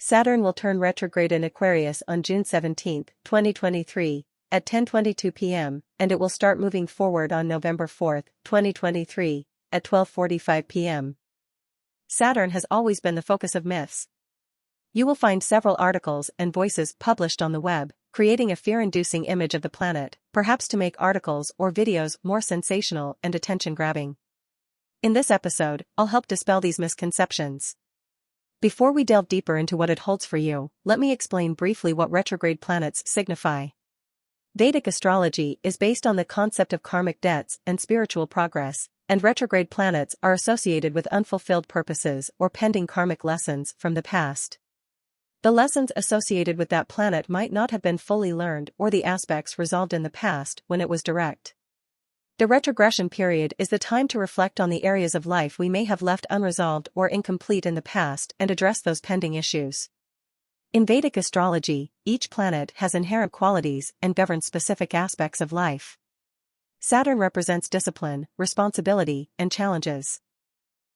Saturn will turn retrograde in Aquarius on June 17, 2023, at 10:22 p.m., and it will start moving forward on November 4, 2023, at 12:45 p.m. Saturn has always been the focus of myths. You will find several articles and voices published on the web, creating a fear-inducing image of the planet, perhaps to make articles or videos more sensational and attention-grabbing. In this episode, I'll help dispel these misconceptions. Before we delve deeper into what it holds for you, let me explain briefly what retrograde planets signify. Vedic astrology is based on the concept of karmic debts and spiritual progress, and retrograde planets are associated with unfulfilled purposes or pending karmic lessons from the past. The lessons associated with that planet might not have been fully learned or the aspects resolved in the past when it was direct. The retrogression period is the time to reflect on the areas of life we may have left unresolved or incomplete in the past and address those pending issues. In Vedic astrology, each planet has inherent qualities and governs specific aspects of life. Saturn represents discipline, responsibility, and challenges.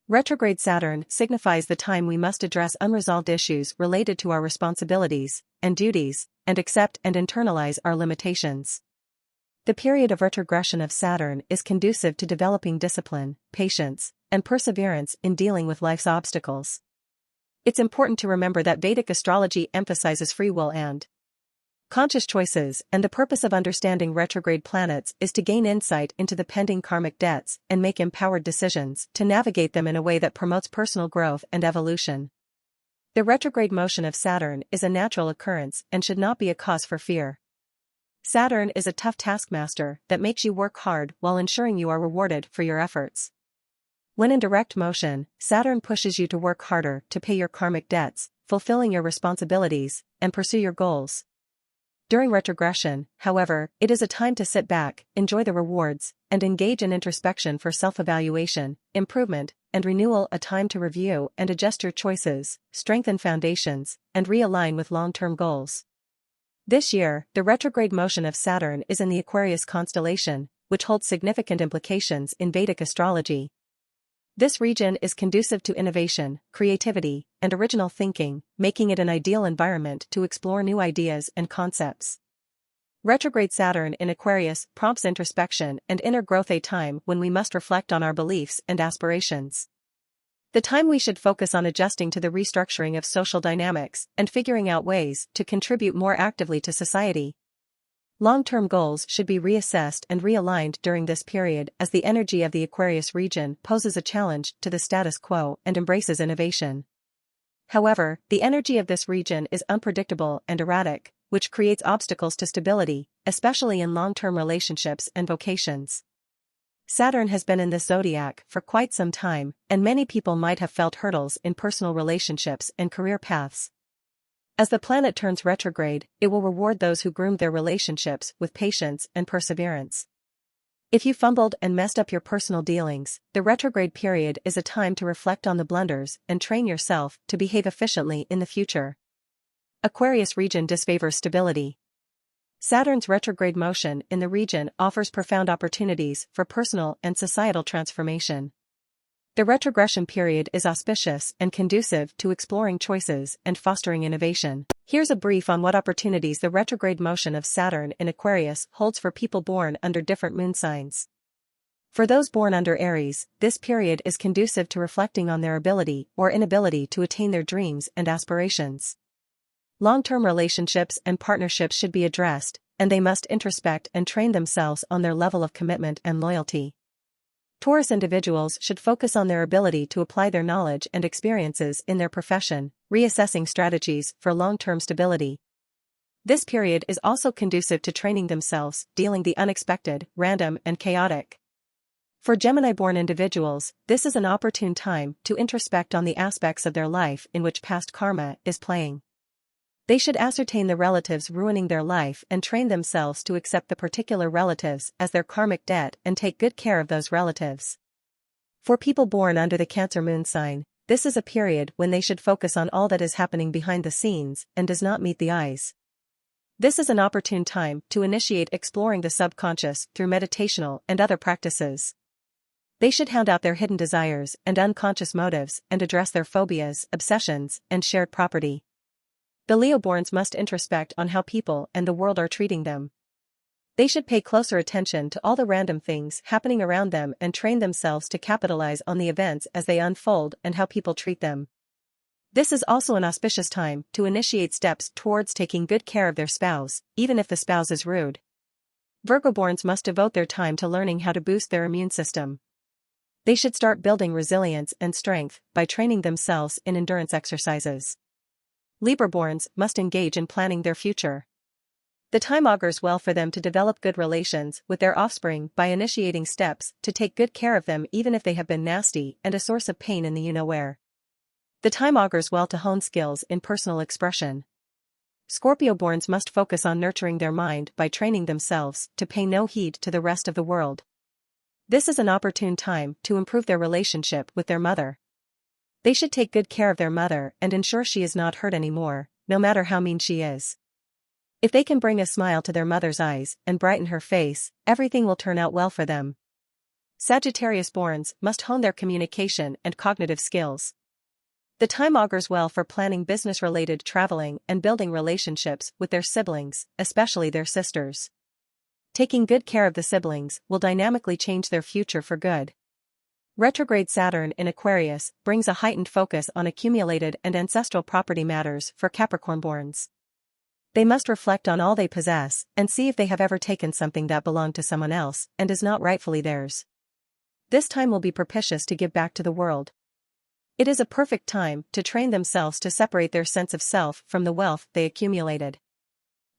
Retrograde Saturn signifies the time we must address unresolved issues related to our responsibilities and duties, and accept and internalize our limitations. The period of retrogression of Saturn is conducive to developing discipline, patience, and perseverance in dealing with life's obstacles. It's important to remember that Vedic astrology emphasizes free will and conscious choices, and the purpose of understanding retrograde planets is to gain insight into the pending karmic debts and make empowered decisions to navigate them in a way that promotes personal growth and evolution. The retrograde motion of Saturn is a natural occurrence and should not be a cause for fear. Saturn is a tough taskmaster that makes you work hard while ensuring you are rewarded for your efforts. When in direct motion, Saturn pushes you to work harder to pay your karmic debts, fulfilling your responsibilities, and pursue your goals. During retrogression, however, it is a time to sit back, enjoy the rewards, and engage in introspection for self-evaluation, improvement, and renewal, a time to review and adjust your choices, strengthen foundations, and realign with long-term goals. This year, the retrograde motion of Saturn is in the Aquarius constellation, which holds significant implications in Vedic astrology. This region is conducive to innovation, creativity, and original thinking, making it an ideal environment to explore new ideas and concepts. Retrograde Saturn in Aquarius prompts introspection and inner growth, a time when we must reflect on our beliefs and aspirations. The time we should focus on adjusting to the restructuring of social dynamics and figuring out ways to contribute more actively to society. Long-term goals should be reassessed and realigned during this period, as the energy of the Aquarius region poses a challenge to the status quo and embraces innovation. However, the energy of this region is unpredictable and erratic, which creates obstacles to stability, especially in long-term relationships and vocations. Saturn has been in this zodiac for quite some time, and many people might have felt hurdles in personal relationships and career paths. As the planet turns retrograde, it will reward those who groomed their relationships with patience and perseverance. If you fumbled and messed up your personal dealings, the retrograde period is a time to reflect on the blunders and train yourself to behave efficiently in the future. Aquarius region disfavors stability. Saturn's retrograde motion in the region offers profound opportunities for personal and societal transformation. The retrogression period is auspicious and conducive to exploring choices and fostering innovation. Here's a brief on what opportunities the retrograde motion of Saturn in Aquarius holds for people born under different moon signs. For those born under Aries, this period is conducive to reflecting on their ability or inability to attain their dreams and aspirations. Long-term relationships and partnerships should be addressed, and they must introspect and train themselves on their level of commitment and loyalty. Taurus individuals should focus on their ability to apply their knowledge and experiences in their profession, reassessing strategies for long-term stability. This period is also conducive to training themselves, dealing the unexpected, random, and chaotic. For Gemini-born individuals, this is an opportune time to introspect on the aspects of their life in which past karma is playing. They should ascertain the relatives ruining their life and train themselves to accept the particular relatives as their karmic debt and take good care of those relatives. For people born under the Cancer moon sign, this is a period when they should focus on all that is happening behind the scenes and does not meet the eyes. This is an opportune time to initiate exploring the subconscious through meditational and other practices. They should hound out their hidden desires and unconscious motives and address their phobias, obsessions, and shared property. The Leo-borns must introspect on how people and the world are treating them. They should pay closer attention to all the random things happening around them and train themselves to capitalize on the events as they unfold and how people treat them. This is also an auspicious time to initiate steps towards taking good care of their spouse, even if the spouse is rude. Virgo-borns must devote their time to learning how to boost their immune system. They should start building resilience and strength by training themselves in endurance exercises. Libra-borns must engage in planning their future. The time augurs well for them to develop good relations with their offspring by initiating steps to take good care of them even if they have been nasty and a source of pain in the you-know-where. The time augurs well to hone skills in personal expression. Scorpio-borns must focus on nurturing their mind by training themselves to pay no heed to the rest of the world. This is an opportune time to improve their relationship with their mother. They should take good care of their mother and ensure she is not hurt anymore, no matter how mean she is. If they can bring a smile to their mother's eyes and brighten her face, everything will turn out well for them. Sagittarius-borns must hone their communication and cognitive skills. The time augurs well for planning business-related traveling and building relationships with their siblings, especially their sisters. Taking good care of the siblings will dynamically change their future for good. Retrograde Saturn in Aquarius brings a heightened focus on accumulated and ancestral property matters for Capricorn-borns. They must reflect on all they possess and see if they have ever taken something that belonged to someone else and is not rightfully theirs. This time will be propitious to give back to the world. It is a perfect time to train themselves to separate their sense of self from the wealth they accumulated.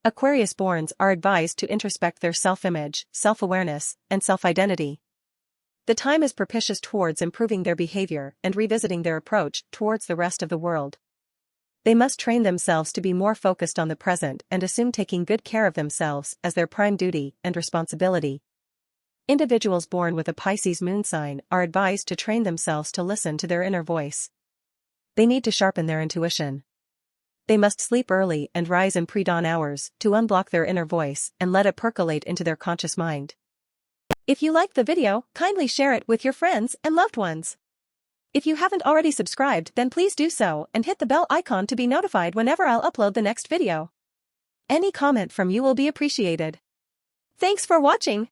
Aquarius-borns are advised to introspect their self-image, self-awareness, and self-identity. The time is propitious towards improving their behavior and revisiting their approach towards the rest of the world. They must train themselves to be more focused on the present and assume taking good care of themselves as their prime duty and responsibility. Individuals born with a Pisces moon sign are advised to train themselves to listen to their inner voice. They need to sharpen their intuition. They must sleep early and rise in pre-dawn hours to unblock their inner voice and let it percolate into their conscious mind. If you liked the video, kindly share it with your friends and loved ones. If you haven't already subscribed, then please do so and hit the bell icon to be notified whenever I'll upload the next video. Any comment from you will be appreciated. Thanks for watching.